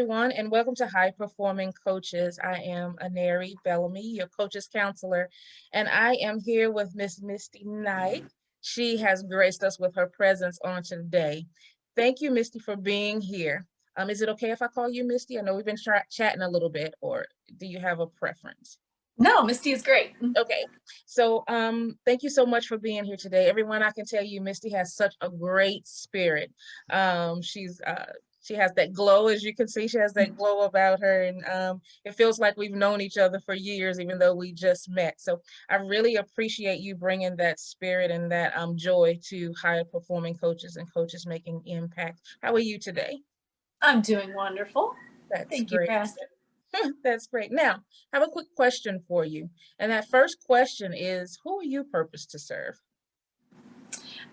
everyone, and welcome to High Performing Coaches. I am Aneri Bellamy, your coach's counselor, and I am here with Miss Misty Knight. She has graced us with her presence on today. Thank you, Misty, for being here. Is it okay if I call you Misty? I know we've been chatting a little bit, or do you have a preference? No, Misty is great. Okay, so thank you so much for being here today. Everyone, I can tell you, Misty has such a great spirit. She has that glow, as you can see, she has that glow about her, and it feels like we've known each other for years, even though we just met. So I really appreciate you bringing that spirit and that joy to higher performing coaches and coaches making impact. How are you today? I'm doing wonderful. That's Thank you for great. asking. That's great. Now, I have a quick question for you. And that first question is, who are you purposed to serve?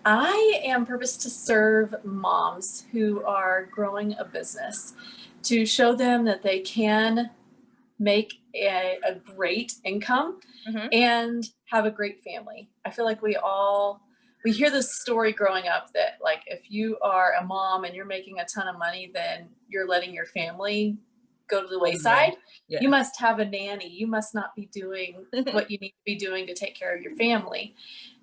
I am purposed to serve moms who are growing a business, to show them that they can make a great income Mhm. and have a great family. I feel like we hear this story growing up that, like, if you are a mom and you're making a ton of money, then you're letting your family go to the Oh, yeah. wayside. Yeah. You must have a nanny. You must not be doing what you need to be doing to take care of your family.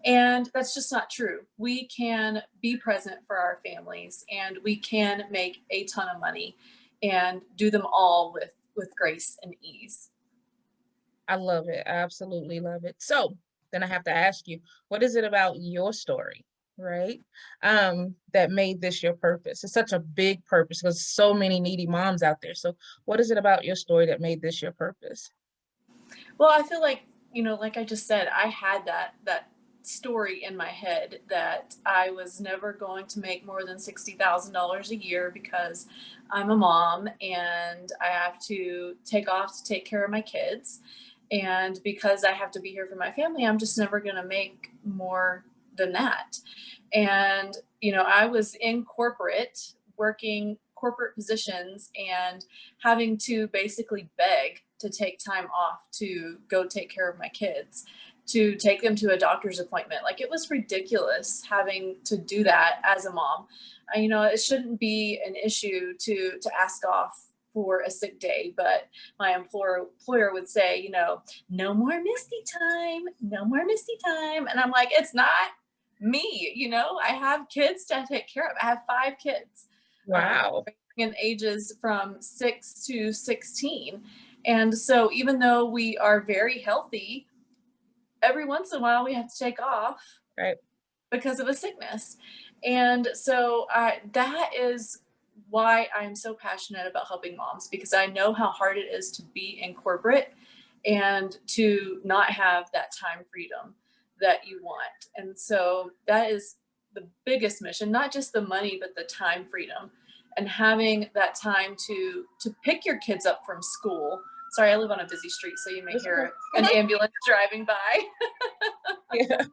And that's just not true. We can be present for our families, and we can make a ton of money and do them all with grace and ease. I love it. I absolutely love it. So then I have to ask you, what is it about your story, right? That made this your purpose? It's such a big purpose because so many needy moms out there. So what is it about your story that made this your purpose? Well, I feel like, like I just said, I had that story in my head that I was never going to make more than $60,000 a year because I'm a mom and I have to take off to take care of my kids. And because I have to be here for my family, I'm just never going to make more than that. And, I was in corporate, working corporate positions and having to basically beg to take time off to go take care of my kids, to take them to a doctor's appointment. Like, it was ridiculous having to do that as a mom. It shouldn't be an issue to ask off for a sick day, but my employer would say, no more Misty time, no more Misty time. And I'm like, it's not me, I have kids to take care of. I have 5 kids, Wow. in ages from 6 to 16. And so even though we are very healthy, every once in a while we have to take off Right. because of a sickness. And so that is why I'm so passionate about helping moms, because I know how hard it is to be in corporate and to not have that time freedom that you want. And so that is the biggest mission, not just the money, but the time freedom and having that time to pick your kids up from school. Sorry, I live on a busy street, so you may It's okay. hear an ambulance driving by. Yeah.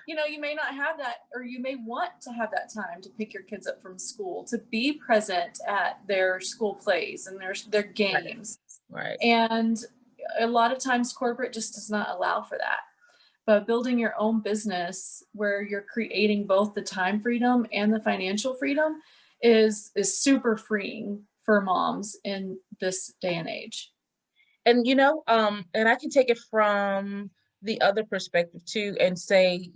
You may not have that, or you may want to have that time to pick your kids up from school, to be present at their school plays and their Right. games. Right. And a lot of times corporate just does not allow for that. But building your own business where you're creating both the time freedom and the financial freedom is super freeing for moms in this day and age. And and I can take it from the other perspective too and say,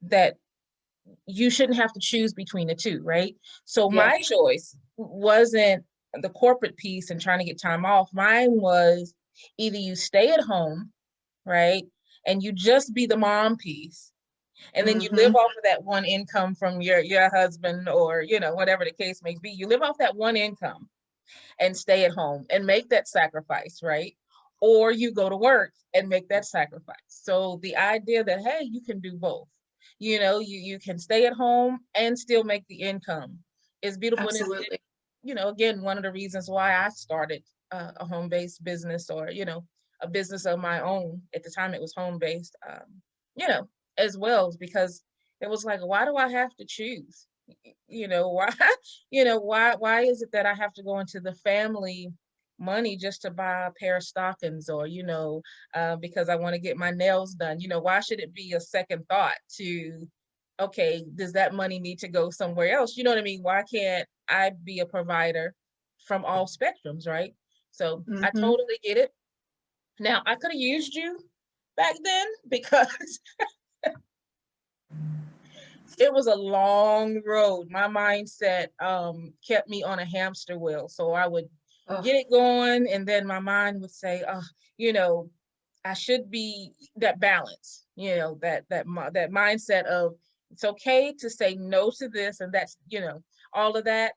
that you shouldn't have to choose between the two, right? So my Yes. choice wasn't the corporate piece and trying to get time off. Mine was either you stay at home, right? And you just be the mom piece. And then you live Mm-hmm. off of that one income from your husband or, whatever the case may be. You live off that one income and stay at home and make that sacrifice, right? Or you go to work and make that sacrifice. So the idea that, hey, you can do both, you can stay at home and still make the income is beautiful. And it's, Absolutely. again, one of the reasons why I started a home-based business or, a business of my own. At the time it was home-based, you know, as well, is because it was like, why do I have to choose? Why why is it that I have to go into the family money just to buy a pair of stockings or because I want to get my nails done? Why should it be a second thought to, okay, does that money need to go somewhere else? You know what I mean? Why can't I be a provider from all spectrums, right? So I Mhm. totally get it. Now I could have used you back then because it was a long road. My mindset kept me on a hamster wheel. So I would Ugh. get it going and then my mind would say, oh, you know, I should be that balance, that mindset of it's okay to say no to this and that's, all of that.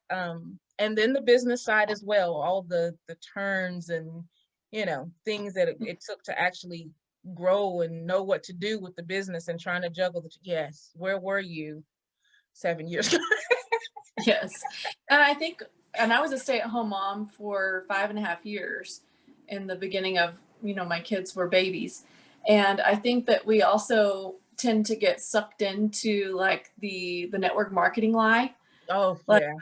And then the business side as well, all the turns and, things that it took to actually grow and know what to do with the business and trying to juggle yes, where were you 7 years ago? Yes. And I think, and I was a stay-at-home mom for 5.5 years in the beginning of, my kids were babies. And I think that we also tend to get sucked into like the network marketing lie. Oh Like, yeah.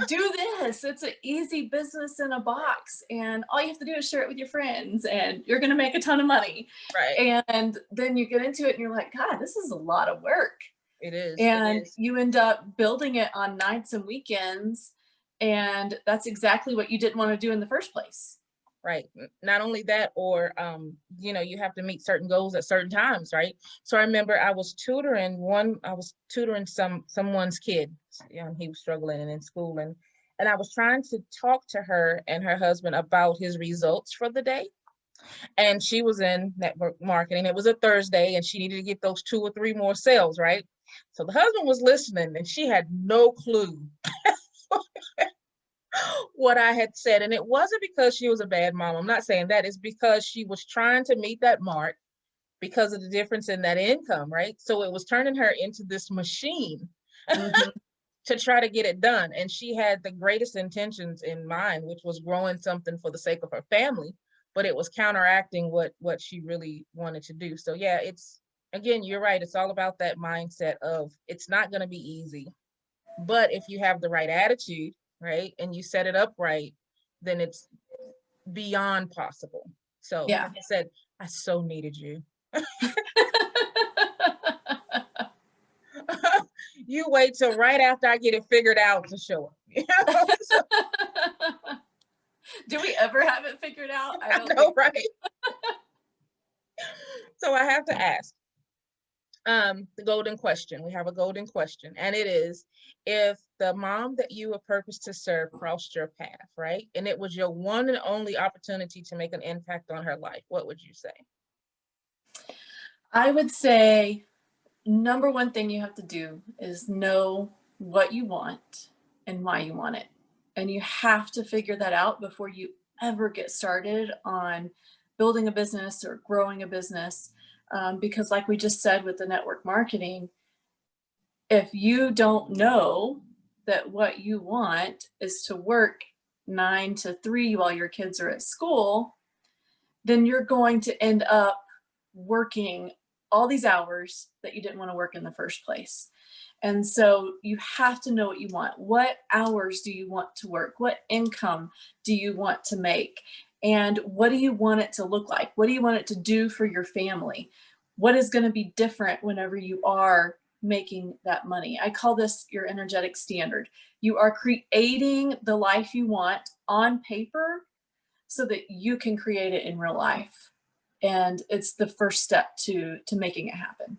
do this. It's an easy business in a box. And all you have to do is share it with your friends and you're going to make a ton of money. Right. And then you get into it and you're like, God, this is a lot of work. It is. It And is. you end up building it on nights and weekends. And that's exactly what you didn't want to do in the first place. Right. Not only that, or you have to meet certain goals at certain times, right? So I remember I was tutoring someone's kid. He was struggling and in school and I was trying to talk to her and her husband about his results for the day. And she was in network marketing. It was a Thursday and she needed to get those 2 or 3 more sales, right? So the husband was listening and she had no clue what I had said. And it wasn't because she was a bad mom. I'm not saying that. It's because she was trying to meet that mark because of the difference in that income, right? So it was turning her into this machine Mm-hmm. to try to get it done. And she had the greatest intentions in mind, which was growing something for the sake of her family, but it was counteracting what she really wanted to do. So yeah, it's again, you're right. It's all about that mindset of it's not going to be easy. But if you have the right attitude, right, and you set it up right, then it's beyond possible. So, Yeah. like I said, I so needed you. You wait till right after I get it figured out to show up. So, Do we ever have it figured out? I I don't know, think. right? So I have to ask the golden question. We have a golden question, and it is if the mom that you were purposed to serve crossed your path, right? And it was your one and only opportunity to make an impact on her life, what would you say? I would say number one thing you have to do is know what you want and why you want it. And you have to figure that out before you ever get started on building a business or growing a business. Because, like we just said with the network marketing, if you don't know that what you want is to work 9 to 3 while your kids are at school, then you're going to end up working all these hours that you didn't want to work in the first place. And so you have to know what you want. What hours do you want to work? What income do you want to make? And what do you want it to look like? What do you want it to do for your family? What is going to be different whenever you are making that money? I call this your energetic standard. You are creating the life you want on paper so that you can create it in real life. And it's the first step to making it happen.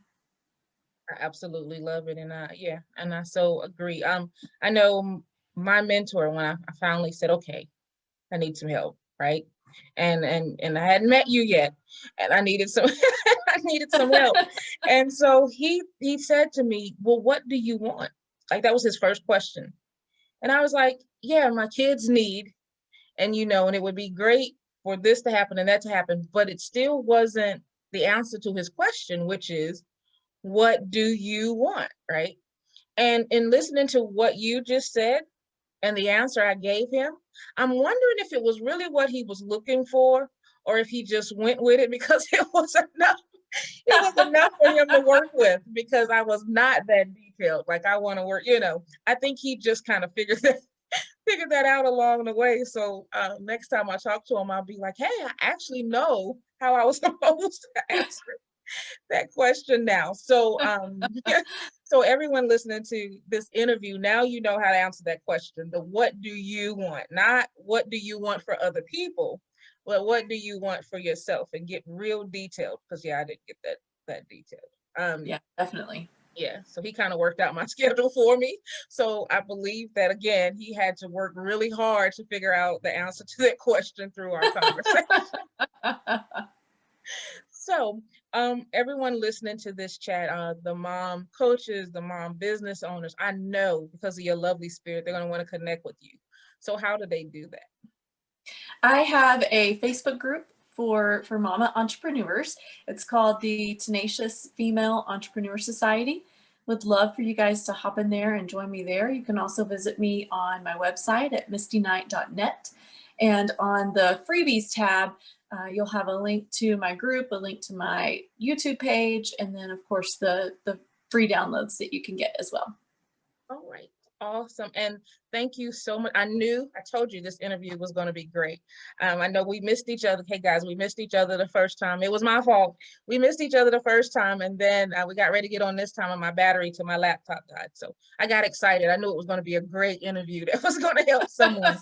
I absolutely love it. And and I so agree. I know my mentor when I finally said, okay, I need some help, right? And I hadn't met you yet, and I needed some I needed some help. And so he said to me, well, what do you want? Like that was his first question. And I was like, yeah, my kids need, and it would be great for this to happen and that to happen, but it still wasn't the answer to his question, which is, what do you want? Right. And in listening to what you just said and the answer I gave him, I'm wondering if it was really what he was looking for or if he just went with it because it was enough. It was enough for him to work with because I was not that detailed. Like I want to work. I think he just kind of figured that out along the way. So next time I talk to him, I'll be like, hey, I actually know how I was supposed to answer it. that question now. So, so everyone listening to this interview, now you know how to answer that question. The what do you want? Not what do you want for other people, but what do you want for yourself? And get real detailed because yeah, I didn't get that detailed. Yeah, definitely. Yeah, so he kind of worked out my schedule for me. So I believe that again, he had to work really hard to figure out the answer to that question through our conversation. So, everyone listening to this chat, the mom coaches, the mom business owners, I know because of your lovely spirit, they're going to want to connect with you. So, how do they do that? I have a Facebook group for mama entrepreneurs. It's called the Tenacious Female Entrepreneur Society. Would love for you guys to hop in there and join me there. You can also visit me on my website at mistyknight.net. And on the freebies tab, you'll have a link to my group, a link to my YouTube page, and then of course the free downloads that you can get as well. All right. Awesome. And thank you so much. I told you this interview was going to be great. I know we missed each other. Hey guys, we missed each other the first time. It was my fault. We missed each other the first time. And then we got ready to get on this time and my battery to my laptop died. So I got excited. I knew it was going to be a great interview that was going to help someone.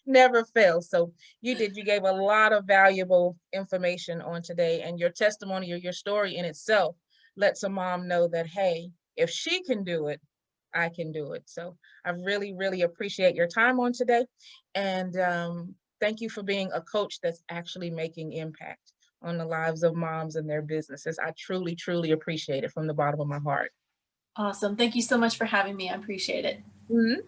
Never fail. So you gave a lot of valuable information on today, and your testimony or your story in itself lets a mom know that, hey, if she can do it, I can do it. So I really, really appreciate your time on today. And thank you for being a coach that's actually making impact on the lives of moms and their businesses. I truly, truly appreciate it from the bottom of my heart. Awesome. Thank you so much for having me. I appreciate it. Mhm.